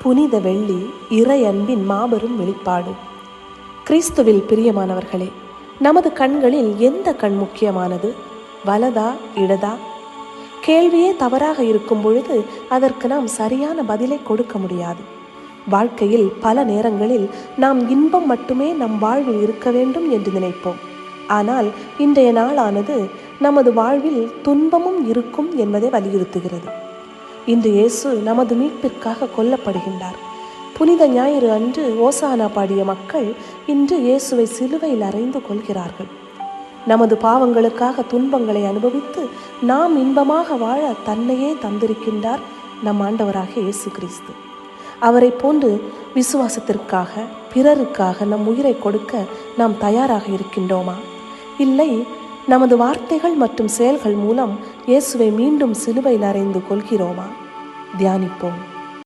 புனித வெள்ளி இறை அன்பின் மாபெரும் வெளிப்பாடு. கிறிஸ்துவில் பிரியமானவர்களே, நமது கண்களில் எந்த கண் முக்கியமானது? வலதா இடதா? கேள்வியே தவறாக இருக்கும் பொழுது அதற்கு நாம் சரியான பதிலை கொடுக்க முடியாது. வாழ்க்கையில் பல நேரங்களில் நாம் இன்பம் மட்டுமே நம் வாழ்வில் இருக்க வேண்டும் என்று நினைப்போம். ஆனால் இன்றைய நாளானது நமது வாழ்வில் துன்பமும் இருக்கும் என்பதை வலியுறுத்துகிறது. இன்று இயேசு நமது மீட்பிற்காக கொல்லப்படுகின்றார். புனித ஞாயிறு அன்று ஓசானா பாடிய மக்கள் இன்று இயேசுவை சிலுவையில் அறைந்து கொள்கிறார்கள். நமது பாவங்களுக்காக துன்பங்களை அனுபவித்து நாம் இன்பமாக வாழ தன்னையே தந்திருக்கின்றார் நம் ஆண்டவராகிய இயேசு கிறிஸ்து. அவரை போன்று விசுவாசத்திற்காக, பிறருக்காக நம் உயிரை கொடுக்க நாம் தயாராக இருக்கின்றோமா? இல்லை, நமது வார்த்தைகள் மற்றும் செயல்கள் மூலம் இயேசுவை மீண்டும் சிலுவையில் அறைந்து கொள்கிறோமா? தியானிப்போம்.